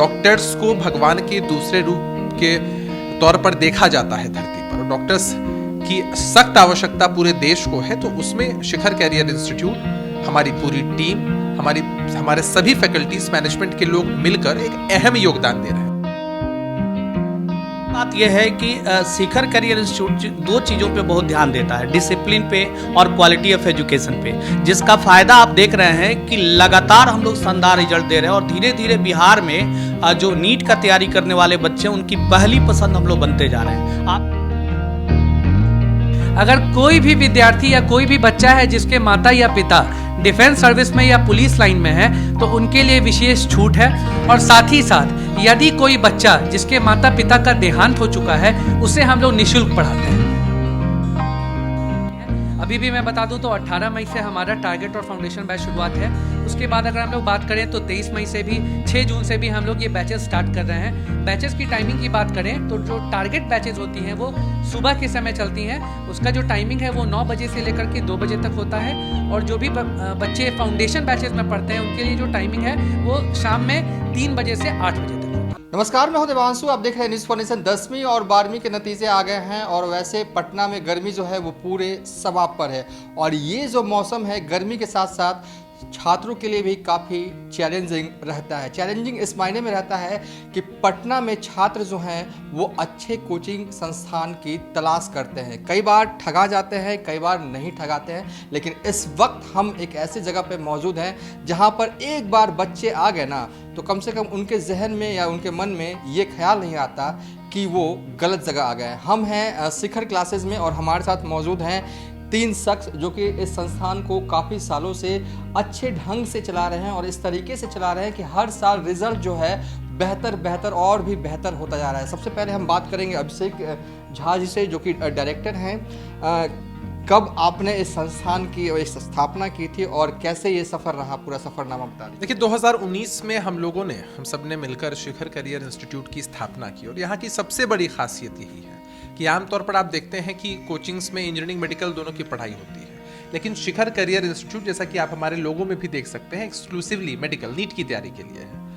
Doctors को भगवान के दूसरे रूप के तौर पर देखा जाता है धरती पर, और डॉक्टर्स की सख्त आवश्यकता पूरे देश को है। तो उसमें शिखर कैरियर इंस्टीट्यूट, हमारी पूरी टीम, हमारे सभी फैकल्टीज, मैनेजमेंट के लोग मिलकर एक अहम योगदान दे रहे हैं। बात यह है कि शिखर कैरियर इंस्टीट्यूट दो चीज़ों पे बहुत ध्यान देता है, डिसिप्लिन पे और क्वालिटी ऑफ एजुकेशन पे, जिसका फायदा आप देख रहे हैं कि लगातार हम लोग शानदार रिजल्ट दे रहे हैं और धीरे धीरे बिहार में जो नीट का तैयारी करने वाले बच्चे हैं उनकी पहली पसंद हम लोग बनते जा रहे हैं। अगर कोई भी विद्यार्थी या कोई भी बच्चा है जिसके माता या पिता डिफेंस सर्विस में या पुलिस लाइन में है तो उनके लिए विशेष छूट है, और साथ ही साथ यदि कोई बच्चा जिसके माता पिता का देहांत हो चुका है उसे हम लोग निःशुल्क पढ़ाते हैं। अभी भी मैं बता दूं तो 18 मई से हमारा टारगेट और फाउंडेशन बैच शुरुआत है। उसके बाद अगर हम लोग बात करें तो 23 मई से भी, 6 जून से भी हम लोग ये बैचेस स्टार्ट कर रहे हैं। बैचेस की टाइमिंग की बात करें तो जो टारगेट बैचेस होती हैं वो सुबह के समय चलती हैं। उसका जो टाइमिंग है वो 9 बजे से लेकर के 2 बजे तक होता है, और जो भी बच्चे फाउंडेशन बैचेस में पढ़ते हैं उनके लिए जो टाइमिंग है वो शाम में 3 बजे से 8 बजे तक। नमस्कार, मैं हूं देवांशु। आप देख रहे हैं न्यूज़ फॉर नेशन। 10वीं और 12वीं के नतीजे आ गए हैं और वैसे पटना में गर्मी जो है वो पूरे समाप्त पर है, और ये जो मौसम है गर्मी के साथ साथ छात्रों के लिए भी काफ़ी चैलेंजिंग रहता है। चैलेंजिंग इस मायने में रहता है कि पटना में छात्र जो हैं वो अच्छे कोचिंग संस्थान की तलाश करते हैं। कई बार ठगा जाते हैं, कई बार नहीं ठगाते हैं, लेकिन इस वक्त हम एक ऐसी जगह पे मौजूद हैं जहां पर एक बार बच्चे आ गए ना तो कम से कम उनके जहन में या उनके मन में ये ख्याल नहीं आता कि वो गलत जगह आ गए। हम हैं शिखर क्लासेस में और हमारे साथ मौजूद हैं 3 शख्स जो कि इस संस्थान को काफ़ी सालों से अच्छे ढंग से चला रहे हैं, और इस तरीके से चला रहे हैं कि हर साल रिजल्ट जो है बेहतर और भी बेहतर होता जा रहा है। सबसे पहले हम बात करेंगे अभिषेक झा जी से, जो कि डायरेक्टर हैं। कब आपने इस संस्थान की इस स्थापना की थी और कैसे ये सफ़र रहा, पूरा सफ़रनामा बता दीजिए। देखिए, 2019 में हम सब ने मिलकर शिखर कैरियर इंस्टीट्यूट की स्थापना की, और यहाँ की सबसे बड़ी खासियत यही है कि आमतौर पर आप देखते हैं कि कोचिंग्स में इंजीनियरिंग, मेडिकल दोनों की पढ़ाई होती है, लेकिन शिखर कैरियर इंस्टीट्यूट, जैसा कि आप हमारे लोगों में भी देख सकते हैं, एक्सक्लूसिवली मेडिकल नीट की तैयारी के लिए है।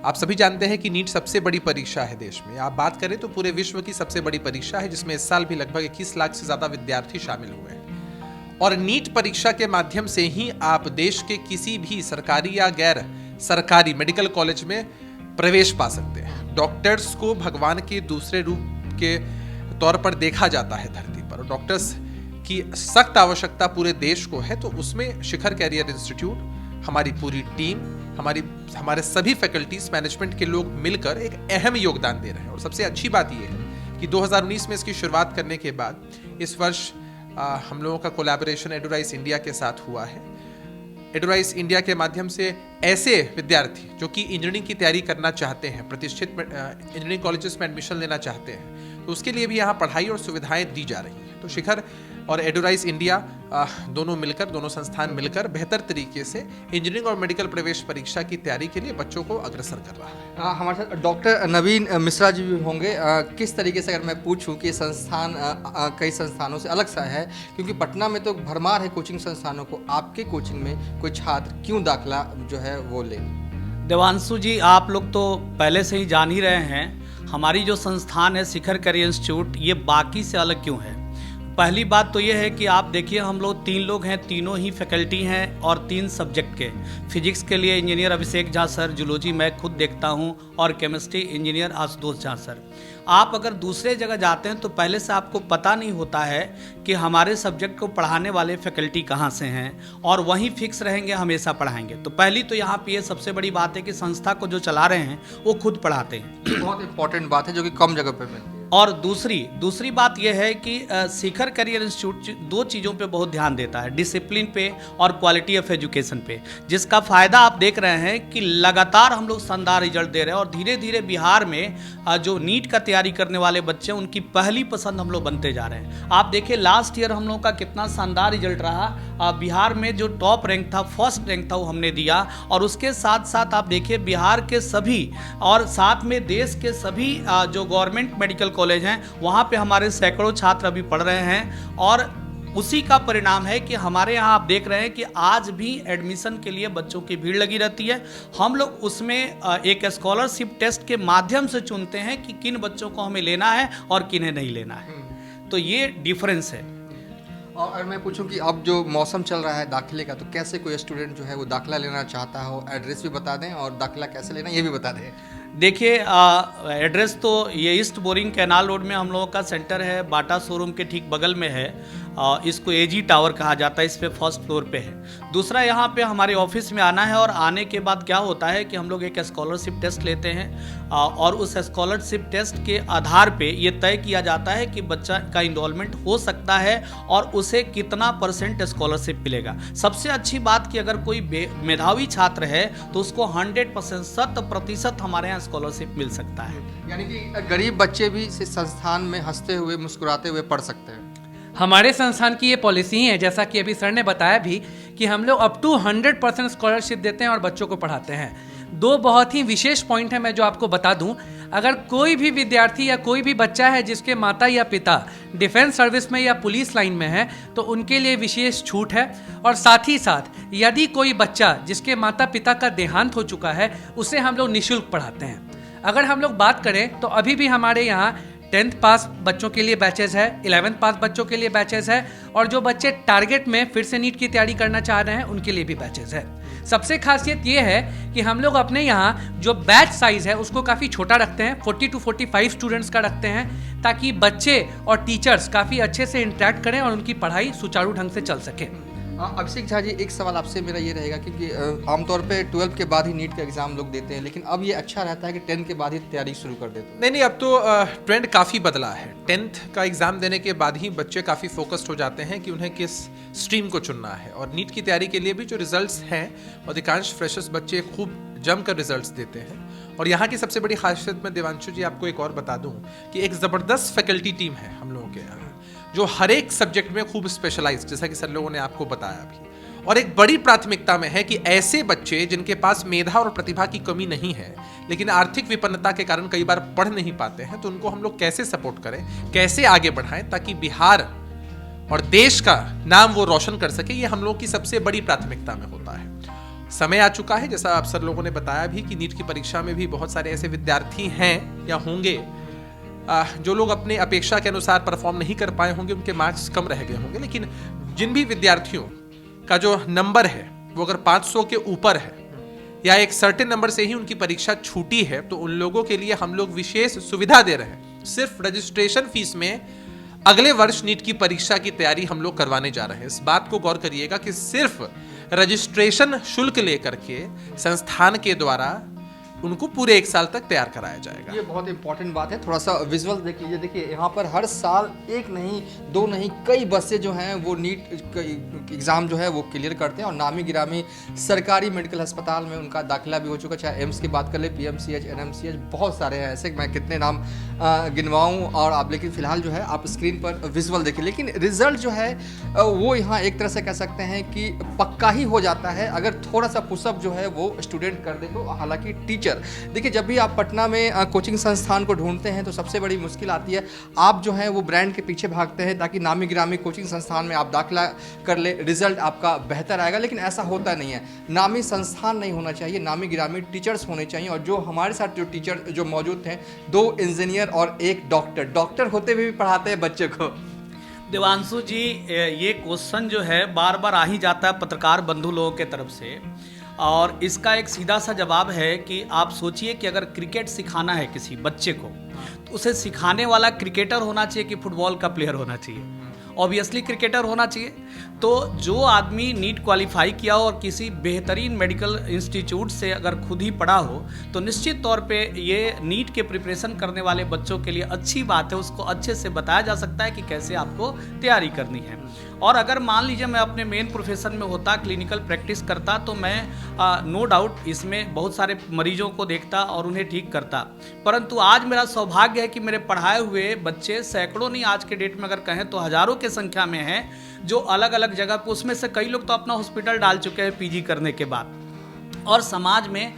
आप सभी जानते हैं कि नीट सबसे बड़ी परीक्षा है देश में। आप बात करें तो पूरे विश्व की सबसे बड़ी परीक्षा है, जिसमें इस साल भी लगभग 21 लाख से ज़्यादा विद्यार्थी शामिल हुए हैं। और नीट परीक्षा के माध्यम से ही आप देश के किसी भी सरकारी या गैर सरकारी मेडिकल कॉलेज में प्रवेश पा सकते हैं। डॉक्टर्स को भगवान के दूसरे रूप के तौर पर देखा जाता है धरती पर, और डॉक्टर्स की सख्त आवश्यकता पूरे देश को है। तो उसमें शिखर कैरियर इंस्टीट्यूट, हमारी पूरी टीम, हमारे सभी फैकल्टीज, मैनेजमेंट के लोग मिलकर एक अहम योगदान दे रहे हैं। और सबसे अच्छी बात यह है कि 2019 में इसकी शुरुआत करने के बाद इस वर्ष हम लोगों का कोलैबोरेशन एडुराइज इंडिया के साथ हुआ है। एडुराइज इंडिया के माध्यम से ऐसे विद्यार्थी जो कि इंजीनियरिंग की तैयारी करना चाहते हैं, प्रतिष्ठित इंजीनियरिंग कॉलेजेस में एडमिशन लेना चाहते हैं, तो उसके लिए भी यहाँ पढ़ाई और सुविधाएं दी जा रही हैं। तो शिखर और एडुराइज इंडिया दोनों संस्थान मिलकर बेहतर तरीके से इंजीनियरिंग और मेडिकल प्रवेश परीक्षा की तैयारी के लिए बच्चों को अग्रसर कर रहा है। हमारे साथ डॉक्टर नवीन मिश्रा जी भी होंगे। किस तरीके से, अगर मैं पूछूं कि संस्थान कई संस्थानों से अलग सा है, क्योंकि पटना में तो भरमार है कोचिंग संस्थानों को, आपके कोचिंग में कोई छात्र क्यों दाखिला जो है वो ले? देवांशु जी, आप लोग तो पहले से ही जान ही रहे हैं हमारी जो संस्थान है शिखर कैरियर इंस्टीट्यूट, ये बाकी से अलग क्यों है। पहली बात तो ये है कि आप देखिए, हम लोग 3 लोग हैं, तीनों ही फैकल्टी हैं और 3 सब्जेक्ट के। फिजिक्स के लिए engineer Abhishek Jha sir, zoology मैं खुद देखता हूं, और chemistry engineer Ashutosh Jha sir. आप अगर दूसरे जगह जाते हैं तो पहले से आपको पता नहीं होता है कि हमारे सब्जेक्ट को पढ़ाने वाले फैकल्टी कहाँ से हैं, और वहीं फिक्स रहेंगे, हमेशा पढ़ाएंगे। तो पहली तो यहाँ पे ये सबसे बड़ी बात है कि संस्था को जो चला रहे हैं वो खुद पढ़ाते हैं। बहुत इंपॉर्टेंट बात है जो कि कम जगह पे मिलती है। और दूसरी बात यह है कि शिखर कैरियर इंस्टीट्यूट दो चीज़ों पे बहुत ध्यान देता है, डिसिप्लिन पे और क्वालिटी ऑफ एजुकेशन पे, जिसका फ़ायदा आप देख रहे हैं कि लगातार हम लोग शानदार रिजल्ट दे रहे हैं और धीरे धीरे बिहार में जो नीट का तैयारी करने वाले बच्चे हैं उनकी पहली पसंद हम लोग बनते जा रहे हैं। आप देखिए लास्ट ईयर हम लोग का कितना शानदार रिजल्ट रहा। बिहार में जो टॉप रैंक था, फर्स्ट रैंक था, वो हमने दिया। और उसके साथ साथ आप देखिए बिहार के सभी और साथ में देश के सभी जो गवर्नमेंट मेडिकल कॉलेज हैं वहाँ पे हमारे सैकड़ों छात्र अभी पढ़ रहे हैं। और उसी का परिणाम है कि हमारे यहाँ आप देख रहे हैं कि आज भी एडमिशन के लिए बच्चों की भीड़ लगी रहती है। हम लोग उसमें एक स्कॉलरशिप टेस्ट के माध्यम से चुनते हैं कि किन बच्चों को हमें लेना है और किन्हें नहीं लेना है। तो ये डिफरेंस है। और मैं पूछूं कि अब जो मौसम चल रहा है दाखिले का, तो कैसे कोई स्टूडेंट जो है वो दाखिला लेना चाहता हो, एड्रेस भी बता दें और दाखिला कैसे लेना ये भी बता दें। देखिए, एड्रेस तो ये ईस्ट बोरिंग कैनाल रोड में हम लोगों का सेंटर है, बाटा शोरूम के ठीक बगल में है। इसको एजी टावर कहा जाता है, इस पे फर्स्ट फ्लोर पे है। दूसरा, यहाँ पे हमारे ऑफिस में आना है और आने के बाद क्या होता है कि हम लोग एक स्कॉलरशिप टेस्ट लेते हैं और उस स्कॉलरशिप टेस्ट के आधार पे ये तय किया जाता है कि बच्चा का इनरोलमेंट हो सकता है और उसे कितना % स्कॉलरशिप मिलेगा। सबसे अच्छी बात कि अगर कोई मेधावी छात्र है तो उसको 100% 100% हमारे यहाँ स्कॉलरशिप मिल सकता है। यानी कि गरीब बच्चे भी इस संस्थान में हंसते हुए मुस्कुराते हुए पढ़ सकते हैं। हमारे संस्थान की ये पॉलिसी ही है, जैसा कि अभी सर ने बताया भी, कि हम लोग अप टू 100% स्कॉलरशिप देते हैं और बच्चों को पढ़ाते हैं। दो बहुत ही विशेष पॉइंट है मैं जो आपको बता दूं। अगर कोई भी विद्यार्थी या कोई भी बच्चा है जिसके माता या पिता डिफेंस सर्विस में या पुलिस लाइन में है तो उनके लिए विशेष छूट है। और साथ ही साथ यदि कोई बच्चा जिसके माता पिता का देहांत हो चुका है उसे हम लोग निःशुल्क पढ़ाते हैं। अगर हम लोग बात करें तो अभी भी हमारे यहाँ 10th पास बच्चों के लिए बैचेस है, 11th पास बच्चों के लिए बैचेस है और जो बच्चे टारगेट में फिर से नीट की तैयारी करना चाह रहे हैं उनके लिए भी बैचेस है। सबसे खासियत ये है कि हम लोग अपने यहाँ जो बैच साइज है उसको काफ़ी छोटा रखते हैं, 40 to 45 स्टूडेंट्स का रखते हैं, ताकि बच्चे और टीचर्स काफ़ी अच्छे से इंटरेक्ट करें और उनकी पढ़ाई सुचारू ढंग से चल सके। अभिषेक झा जी, एक सवाल आपसे मेरा ये रहेगा क्योंकि आमतौर पे 12th के बाद ही नीट का एग्ज़ाम लोग देते हैं, लेकिन अब ये अच्छा रहता है कि 10th के बाद ही तैयारी शुरू कर देते हैं। नहीं, अब तो ट्रेंड काफ़ी बदला है। 10th का एग्ज़ाम देने के बाद ही बच्चे काफ़ी फोकस्ड हो जाते हैं कि उन्हें किस स्ट्रीम को चुनना है। और नीट की तैयारी के लिए भी जो रिजल्ट्स हैं, अधिकांश फ्रेशर्स बच्चे खूब जमकर रिजल्ट्स देते हैं। और यहाँ की सबसे बड़ी खासियत मैं देवांशु जी आपको एक और बता दूँ कि एक ज़बरदस्त फैकल्टी टीम है हम लोगों के यहाँ, जो हर एक सब्जेक्ट में खूब स्पेशलाइज्ड, जैसा कि सर लोगों ने आपको बताया भी। और एक बड़ी प्राथमिकता में है कि ऐसे बच्चे जिनके पास मेधा और प्रतिभा की कमी नहीं है लेकिन आर्थिक विपन्नता के कारण कई बार पढ़ नहीं पाते हैं, तो उनको हम लोग कैसे सपोर्ट करें, कैसे आगे बढ़ाएं ताकि बिहार और देश का नाम वो रोशन कर सके। ये हम लोग की सबसे बड़ी प्राथमिकता में होता है। समय आ चुका है, जैसा आप सर लोगों ने बताया भी, कि नीट की परीक्षा में भी बहुत सारे ऐसे विद्यार्थी हैं या होंगे जो लोग अपने अपेक्षा के अनुसार परफॉर्म नहीं कर पाए होंगे, उनके मार्क्स कम रह गए होंगे। लेकिन जिन भी विद्यार्थियों का जो नंबर है वो अगर 500 के ऊपर है या एक सर्टेन नंबर से ही उनकी परीक्षा छूटी है, तो उन लोगों के लिए हम लोग विशेष सुविधा दे रहे हैं। सिर्फ रजिस्ट्रेशन फीस में अगले वर्ष नीट की परीक्षा की तैयारी हम लोग करवाने जा रहे हैं। इस बात को गौर करिएगा कि सिर्फ रजिस्ट्रेशन शुल्क लेकर के संस्थान के द्वारा उनको पूरे 1 साल तक तैयार कराया जाएगा। ये बहुत इंपॉर्टेंट बात है। थोड़ा सा विजुअल देख लीजिए। देखिए यहाँ पर हर साल एक नहीं, दो नहीं, कई बसें जो हैं वो नीट एग्ज़ाम जो है वो क्लियर करते हैं और नामी गिरामी सरकारी मेडिकल अस्पताल में उनका दाखिला भी हो चुका। चाहे एम्स की बात कर ले, PMCH, NMCH, बहुत सारे हैं ऐसे, मैं कितने नाम गिनवाऊँ और आप, लेकिन फिलहाल जो है आप स्क्रीन पर विजुअल देखिए। लेकिन रिजल्ट जो है वो यहाँ एक तरह से कह सकते हैं कि पक्का ही हो जाता है अगर थोड़ा सा पुशअप जो है वो स्टूडेंट कर दे तो। हालांकि टीचर, देखिए जब भी आप पटना में कोचिंग संस्थान को ढूंढते हैं तो सबसे बड़ी मुश्किल आती है, आप जो है वो ब्रांड के पीछे भागते हैं ताकि नामी गिरामी कोचिंग संस्थान में आप दाखिला कर ले, रिजल्ट आपका बेहतर आएगा। लेकिन ऐसा होता नहीं है। नामी संस्थान नहीं होना चाहिए, नामी गिरामी टीचर्स होने चाहिए। और जो हमारे साथ जो टीचर जो मौजूद थे, 2 इंजीनियर और 1 डॉक्टर होते हुए भी पढ़ाते हैं बच्चे को। देवांशु जी, ये क्वेश्चन जो है बार बार आ ही जाता है पत्रकार बंधु लोगों के तरफ से, और इसका एक सीधा सा जवाब है कि आप सोचिए कि अगर क्रिकेट सिखाना है किसी बच्चे को तो उसे सिखाने वाला क्रिकेटर होना चाहिए कि फुटबॉल का प्लेयर होना चाहिए? ऑब्वियसली क्रिकेटर होना चाहिए। तो जो आदमी नीट क्वालिफाई किया हो और किसी बेहतरीन मेडिकल इंस्टीट्यूट से अगर खुद ही पढ़ा हो तो निश्चित तौर पे ये नीट के प्रिपरेशन करने वाले बच्चों के लिए अच्छी बात है। उसको अच्छे से बताया जा सकता है कि कैसे आपको तैयारी करनी है। और अगर मान लीजिए मैं अपने मेन प्रोफेशन में होता, क्लिनिकल प्रैक्टिस करता, तो मैं नो डाउट इसमें बहुत सारे मरीजों को देखता और उन्हें ठीक करता। परंतु आज मेरा सौभाग्य है कि मेरे पढ़ाए हुए बच्चे सैकड़ों नहीं, आज के डेट में अगर कहें तो हज़ारों के संख्या में हैं जो अलग अलग जगह पर, उसमें से कई लोग तो अपना हॉस्पिटल डाल चुके हैं PG करने के बाद। और समाज में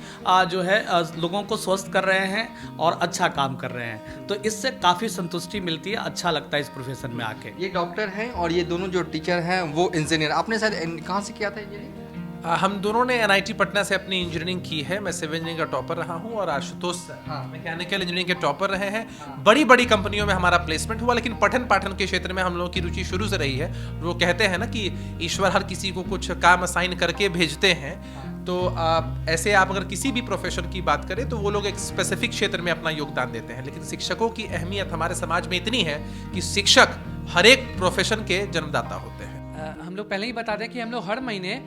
जो है लोगों को स्वस्थ कर रहे हैं और अच्छा काम कर रहे हैं। तो इससे काफ़ी संतुष्टि मिलती है, अच्छा लगता है इस प्रोफेशन में आके। ये डॉक्टर हैं और ये दोनों जो टीचर हैं वो इंजीनियर। आपने शायद कहाँ से किया था इंजीनियरिंग? हम दोनों ने NIT पटना से अपनी इंजीनियरिंग की है। मैं सिविल इंजीनियरिंग का टॉपर रहा हूँ और आशुतोष मैकेनिकल इंजीनियरिंग के टॉपर रहे हैं। बड़ी बड़ी कंपनियों में हमारा प्लेसमेंट हुआ, लेकिन पठन पाठन के क्षेत्र में हम लोगों की रुचि शुरू से रही है। वो कहते हैं ना कि ईश्वर हर किसी को कुछ काम असाइन करके भेजते हैं। तो ऐसे आप अगर किसी भी प्रोफेशन की बात करें तो वो लोग एक स्पेसिफिक क्षेत्र में अपना योगदान देते हैं, लेकिन शिक्षकों की अहमियत हमारे समाज में इतनी है कि शिक्षक हर एक प्रोफेशन के जन्मदाता होते हैं। हम लोग पहले ही बता दें कि हम लोग हर महीने,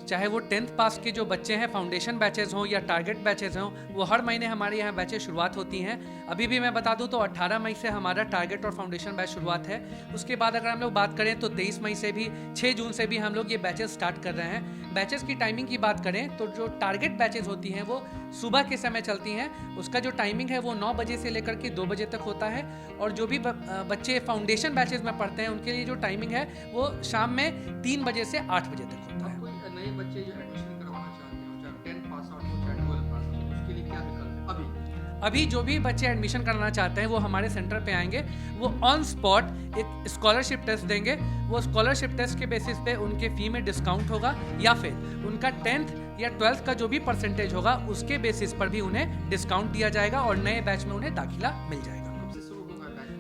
चाहे वो 10th पास के जो बच्चे हैं, फाउंडेशन बैचेज हों या टारगेट बैचेज हों, वो हर महीने हमारे यहाँ बैचेज शुरुआत होती हैं। अभी भी मैं बता दूं तो 18 मई से हमारा टारगेट और फाउंडेशन बैच शुरुआत है। उसके बाद अगर हम लोग बात करें तो 23 मई से भी, 6 जून से भी हम लोग ये बैचेज स्टार्ट कर रहे हैं। बैचेज की टाइमिंग की बात करें तो जो टारगेट बैचेज होती हैं वो सुबह के समय चलती हैं। उसका जो टाइमिंग है वो 9 बजे से लेकर के 2 बजे तक होता है। और जो भी बच्चे फाउंडेशन बैचेज में पढ़ते हैं उनके लिए जो टाइमिंग है वो शाम में 3 बजे से 8 बजे तक होता है। नए बच्चे जो एडमिशन करवाना चाहते हैं, चाहे 10 पास आउट हो चाहे 12 पास आउट, उसके लिए क्या विकल्प है अभी जो भी बच्चे एडमिशन करना चाहते हैं वो हमारे सेंटर पे आएंगे। वो ऑन स्पॉट एक स्कॉलरशिप टेस्ट देंगे। वो स्कॉलरशिप टेस्ट के बेसिस पे उनके फी में डिस्काउंट होगा, या फिर उनका 10th या 12th का जो भी परसेंटेज होगा उसके बेसिस पर भी उन्हें डिस्काउंट दिया जाएगा और नए बैच में उन्हें दाखिला मिल जाएगा।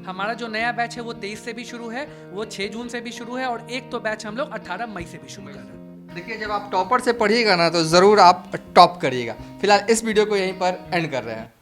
हमारा जो नया बैच है वो 23 से भी शुरू है, वो 6 जून से भी शुरू है, और एक तो बैच हम लोग 18 मई से भी शुरू कर रहे हैं। देखिए, जब आप टॉपर से पढ़िएगा ना तो ज़रूर आप टॉप करिएगा। फिलहाल इस वीडियो को यहीं पर एंड कर रहे हैं।